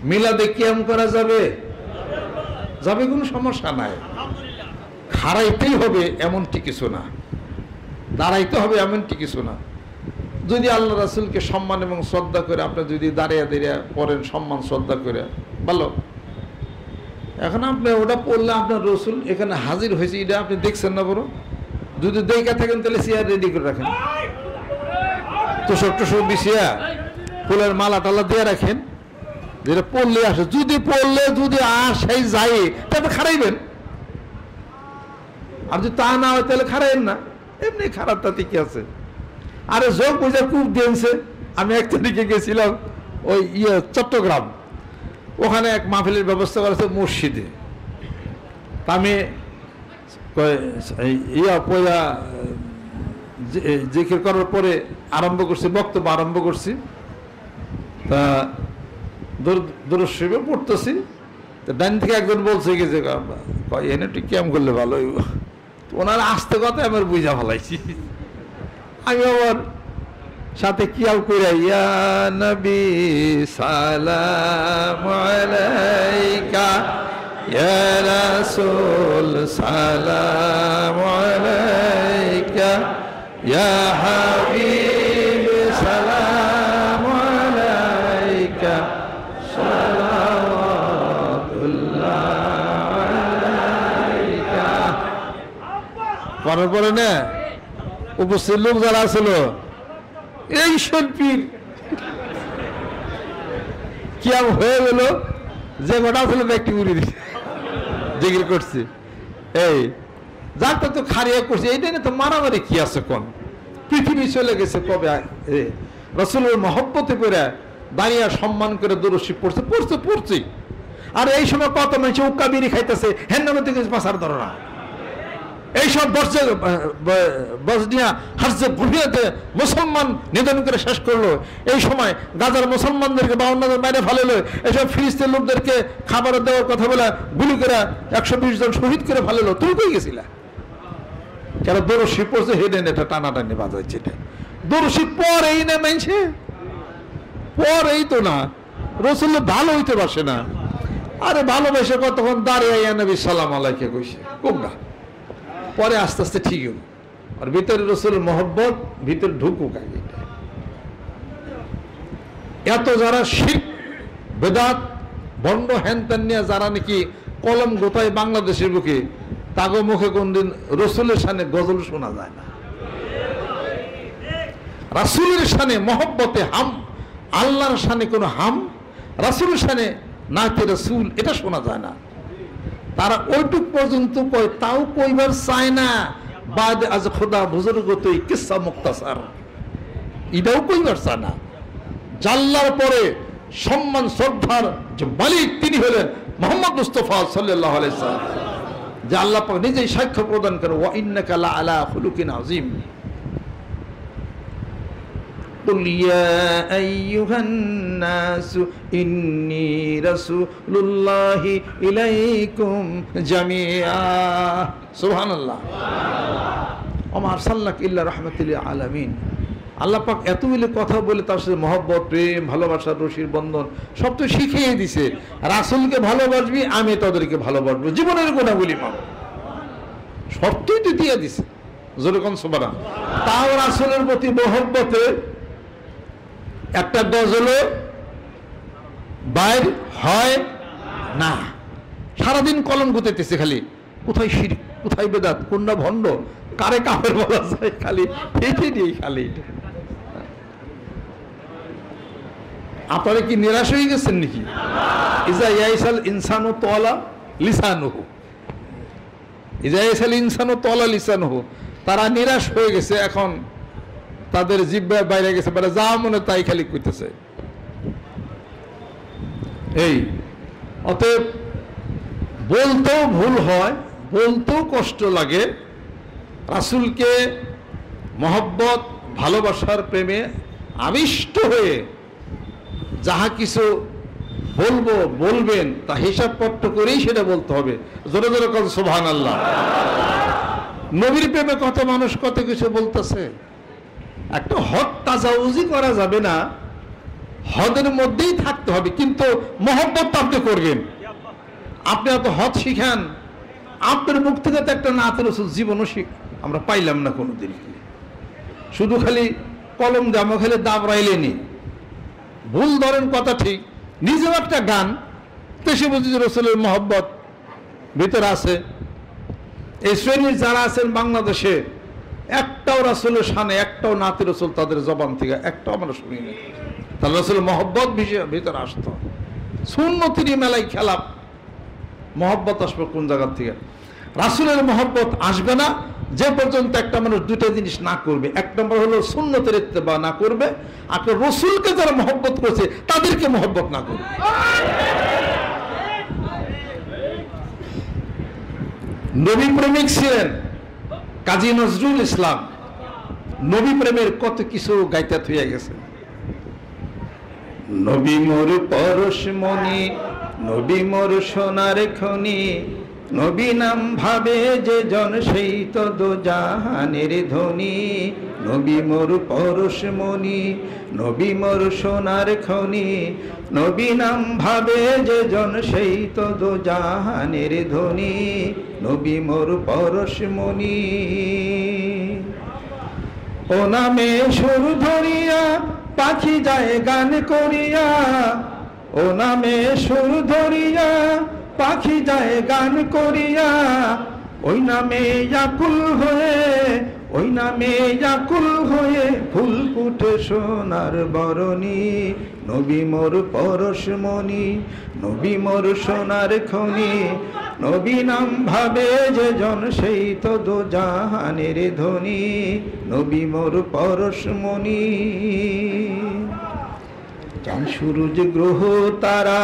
মিলাদে কিয়াম করা যাবে? যাবে, কোনো সমস্যা নাই। খাড়াইতেই হবে এমনটি কিছু না, দাঁড়াইতে হবে এমনটি কিছু না। যদি আল্লাহ রাসূলকে সম্মান এবং শ্রদ্ধা করে আপনি যদি দাঁড়িয়ে দাঁড়িয়ে পড়েন সম্মান শ্রদ্ধা করে, ভালো। এখন আপনি ওটা পড়লে আপনার রসুল এখানে হাজির হয়েছে, এটা আপনি দেখছেন না? বড় যদি দেখা থাকেন তাহলে চেয়ার রেডি করে রাখেন, তোষক টোষক বিছিয়া ফুলের মালা টালা দিয়ে রাখেন, যেটা পড়লে আসে। যদি পড়লে যদি আসে যায় তাহলে খারাইবেন, আর যদি তা না হয় তাহলে খারাইবেন না। এমনি খারাপ তাতে কি আছে? আরে যোগ বুঝা খুব দিয়েছে। আমি এক তারিখে গেছিলাম ওই চট্টগ্রাম, ওখানে এক মাহফিলের ব্যবস্থা করেছে মসজিদে। আমি পয়লা জিকির করার পরে আরম্ভ করছি, বক্তব্য আরম্ভ করছি। তা দরুদ শরীফ পড়তেছি, ডান থেকে একজন বলছে কি যে এনে একটু ক্যাম করলে ভালো হইব। ওনার আসতে কথা আমার বুঝা ফেলাইছি। আমি আবার সাথে কিয়াল কইরা ইয়া নবী সালাম আলাইকা, ইয়া রাসূল সালাম আলাইকা, ইয়া হাবিব সালাম আলাইকা, সালাওয়াতুল্লাহ আলাইকা। করার পরে না উপস্থিত লোক যারা ছিল, এই শিল্পীর কিয়াম হয়ে গেল, যে গোটা ছিল ব্যক্তি উড়ে দিচ্ছে, জিকির করছে। এই যারটা তো খারিয়া করছে, এইটা না তো মারামারি কি আছে? কোন পৃথিবী চলে গেছে কবে? রাসূলের মহব্বতে করে দাঁড়িয়ে সম্মান করে দরুদ শরীফ পড়ছে। আর এই সময় কত মানুষ উক্কা বিড়ি খাইতেছে, হেন নামে থেকে পাশার ধরো না। এইসব বসনিয়া হার্জেগোভিনাতে মুসলমান নিধন করে শেষ করলো। এই সময় গাজার মুসলমানদেরকে 52 বাইরে ফেলেলো। এইসব ফিলিস্তিনের লোকদেরকে খাবার দেওয়ার কথা বলে গুলি করে 120 জন শহীদ করে ফেলেলো। তুমি কই গেছিলা? যারা দরুদ শরীফ পড়ছে হেডেন এটা টানাটানি বাজাইছে। এটা দরুদ শরীফ পরেই না মানছে, পরেই তো না। রাসূল ভালো হইতে পারছে না। আরে ভালোবেসে কতক্ষণ দাঁড়িয়ে ইয়া নবী সালাম আলাইকা কইছে, কোনটা পরে আস্তে আস্তে ঠিক হল। আর ভিতরে রাসূলের মহব্বত ভিতরে ঢুকুক আগে। এত যারা শিরক বেদাত বন্ড হ্যানত্যান নিয়ে যারা নাকি কলম গোতায় বাংলাদেশের বুকে, তাগো মুখে কোনদিন রাসূলের শানে গজল শোনা যায় না। রাসূলের শানে মহব্বতে হাম, আল্লাহর শানে কোনো হাম, রাসূলের শানে নাতে রাসূল এটা শোনা যায় না। তারা ওইটুক পর্যন্ত কয়, তাও কইবার চায় না। বাদ আজ খোদা বুজুর্গতই কিসসা মুক্তাসার, এটাও কইবার চায় না। জাল্লার পরে সম্মান শ্রদ্ধার যে মালিক তিনি হলেন মুহাম্মদ মুস্তাফা সাল্লাল্লাহু আলাইহি সাল্লাম, যে আল্লাহ পাক নিজেই সাক্ষ্য প্রদান করে, ওয়া ইন্নাকা লা আলা খুলুকিন আযীম। قل يا أيها الناس إني رسول الله إليكم جميعا سبحان الله وما أرسلناك إلا رحمة للعالمين। আল্লাহ পাক এতগুলো কথা বলে তার সাথে মহব্বত, প্রেম, ভালোবাসার রশির বন্ধন সব তো শিখিয়ে দিছে। রাসূলকে ভালোবাসবি, আমি তাদেরকে ভালোবাসবো, জীবনের গুণাবলী পাবো, শর্তই তো দিয়ে দিছে। যেরকম সুবহানাল্লাহ। তাও রাসূলের প্রতি মহব্বতে একটা গজলও বাইর হয় না। সারাদিন কলম গুতাইতেছে খালি, কোথায় শিরক, কোথায় বেদাত, কোনটা ভণ্ড, কারে কাফের বলা যায়, খালি এইটাই নেই। খালি আপনারা কি নিরাশ হয়ে গেছেন নাকি? ইজা ইয়াইসাল ইনসানু তালা লিসানুহু, ইজা ইয়াইসাল ইনসানু তালা লিসানুহু। তারা নিরাশ হয়ে গেছে, এখন তাদের জিহ্বা বাইরে গেছে, মানে যা মনে তাই খালি কইতেছে। এই অতএব বলতেও ভুল হয়, বলতেও কষ্ট লাগে। রাসূলকে মহব্বত, ভালোবাসার প্রেমে আবিষ্ট হয়ে যাহা কিছু বলবো, বলবেন, তা হিসাবপত্র করেই সেটা বলতে হবে। জোরে জোরে কন সুবহানাল্লাহ। নবীর প্রেমে কত মানুষ কত কিছু বলতেছে। একটা হক তাজাউজি করা যাবে না, হদের মধ্যেই থাকতে হবে, কিন্তু মহব্বত আপনি করবেন। আপনি এত হদ শিখান, আপনার মুখ থেকে তো একটা নাতে রসুল জীবনও আমরা পাইলাম না কোনোদিন। শুধু খালি কলম দামো খালি দাবরাইলেনি, ভুল ধরেন কথা ঠিক, নিজেও একটা গান তেসে বুঝি রসুলের মহব্বত ভিতরে আছে। এই শ্রেণীর যারা আছেন বাংলাদেশে, একটাও রাসূলের শানে একটাও নাতে রসুল তাদের জবান থেকে একটাও আমরা শুনিনি। তাহলে রসুলের মহব্বত ভিতরে আসতো। সুন্নতির মেলায় খেলাপ, মহব্বত আসবে কোন জায়গার থেকে? রাসূলের মহব্বত আসবে না যে পর্যন্ত একটা মানুষ দুটো জিনিস না করবে। এক নম্বর হলো সুন্নতের ইত্তেবা না করবে, আর রসুলকে যারা মহব্বত করছে তাদেরকে মহব্বত না করবে। নবী প্রেমিক ছিলেন কাজী নজরুল ইসলাম, নবী প্রেমের কত কিছু গাইতে থইয়া গেছে। নবী মোর পরশমণি, নবী মোর সোনার খনি, নবী নাম ভাবে যে জন সেই তো দোজাহানের ধনী। নবী মোর পরশমণি, নবী মোর সোনার খনি, নবী নাম ভাবে যে জন সেই তো দোজাহানের ধনী। নবী মোর পরশমণি, ও নামে সুর ধরিয়া পাখি যায় গান করিয়া, ও নামে সুর ধরিয়া পাখি যায় গান করিয়া, ওই নামে আকুল হয়ে, ওই নামে আকুল হয়ে ফুল ফুটে সোনার বরণী। নবী মোর পরশমণি, নবী মোর সোনার খনি, নবী নাম ভাবে যে জন সেই তো দোজাহানের ধনী। নবী মোর পরশমণি, চাঁদ সূরজ গ্রহ তারা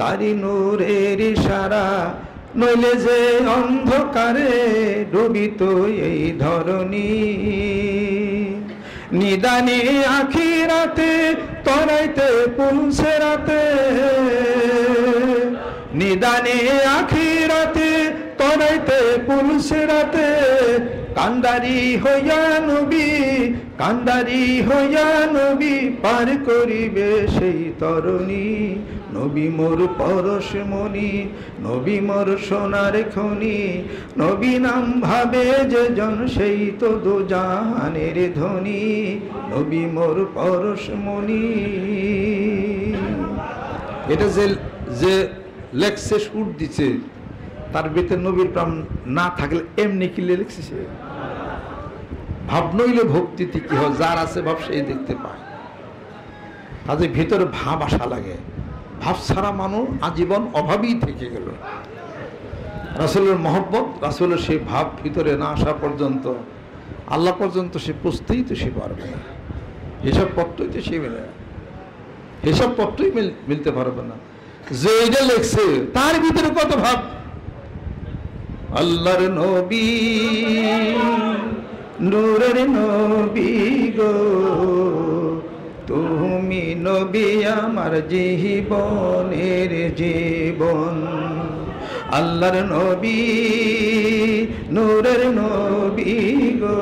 তারি নূরের ইশারা, নইলে যে অন্ধকারে ডুবিত এই ধরণী। নিদানে আখিরাতে তরাইতে পুলসে রাতে, নিদানে আখিরাতে তরাইতে পুলসে রাতে, কান্দারি হইয়া নবী, কান্দারি হইয়া নবী পার করিবে সেই তরণী। নবী মোর পরশমণি, নবী মোর সোনার খনি, নবী নাম ভাবে যে জন সেই তো দোজাহানের ধনী। নবী মোর পরশমণি। এটা যে লেখছে সুর দিছে, তার ভিতরে নবীর প্রাণ না থাকলে এমনি কি লিখছে সে? ভাব নইলে ভক্তিতে কি হয়, যার আছে ভাব সেই দেখতে পায়। তাদের ভিতরে ভাব আসা লাগে, ভাব ছাড়া মানুষ আজীবন অভাবই থেকে গেল। রাসূলের মহব্বত, রাসূলের সেই ভাব ভিতরে না আসা পর্যন্ত আল্লাহ পর্যন্ত সে পুষতেই তো সে পারবে না। হিসাব পত্রই তো সে মিলে, হিসাব পত্রই মিলতে পারবে না। যে এটা লেখছে তার ভিতরে কত ভাব। আল্লাহর নবী, নূরের নবী গো, তুমি নবী আমার জীবনের জীবন। আল্লাহর নবী, নূরের নবী গো,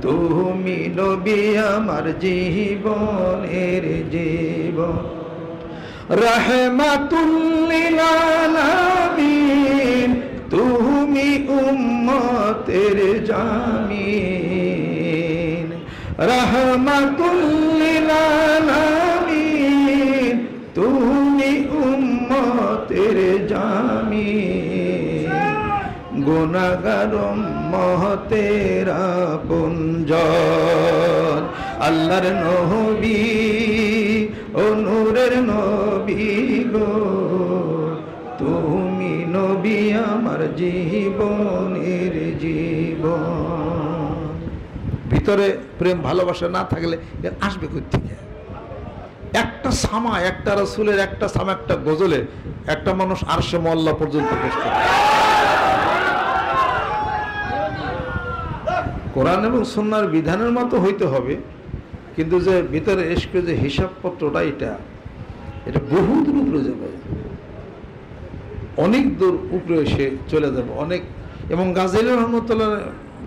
তুমি নবী আমার জীবনের জীবন। রাহমাতুল লিল আলামিন, তুমি উম্মতের জামিন। রাহমাতুল লিল আলামিন, তুমি উম্মতের জামিন। গুনাহগার উম্মতের আপনজন। আল্লাহর নবী, ও নূরের নবী গো, তুমি নবী আমার জীবনের জীবন। ভিতরে প্রেম ভালোবাসা না থাকলে এর আসবে কোথা থেকে? একটা সামা, একটা রাসূলের একটা সামা, একটা গজলে একটা মানুষ আরশে মোয়াল্লা পর্যন্ত পৌঁছতে পারে। কোরআন এবং সুন্নাহর বিধানের মতো হইতে হবে, কিন্তু যে ভিতরে এসকে যে হিসাবপত্রটা, এটা বহু দূর উপরে যাবে, অনেক দূর উপরে এসে চলে যাবে অনেক। এবং গাজীর রহমতুল্লাহ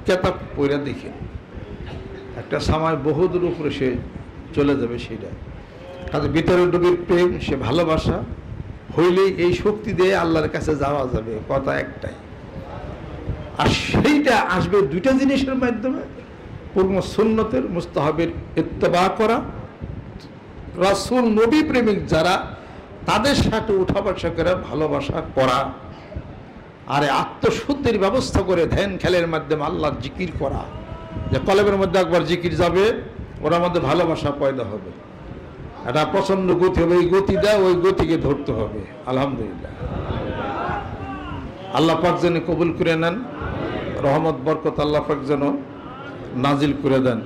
কেতাব পড়া দেখে একটা সময় বহু দূর উপরে সে চলে যাবে। সেটা কাজে ভিতরে ডুবির প্রেম, সে ভালোবাসা হইলেই এই শক্তি দিয়ে আল্লাহর কাছে যাওয়া যাবে, কথা একটাই। আর সেইটা আসবে দুইটা জিনিসের মাধ্যমে, পূর্ণ সুন্নতের মুস্তাহাবের ইত্তেবা করা, রাসূল নবী প্রেমিক যারা তাদের সাথে উঠা বসা করে ভালোবাসা করা, আর আত্মশুদ্ধির ব্যবস্থা করে ধ্যান খেলের মাধ্যমে আল্লাহর জিকির করা, যে কলবের মধ্যে একবার জিকির যাবে ওর মধ্যে ভালোবাসা পয়দা হবে, একটা প্রচন্ড গতি হবে, এই গতি দেয় ওই গতিকে ধরতে হবে। আলহামদুলিল্লাহ, আল্লাহ পাক যেন কবুল করে নেন, রহমত বরকত আল্লাহ পাক যেন নাজিল করে দেন।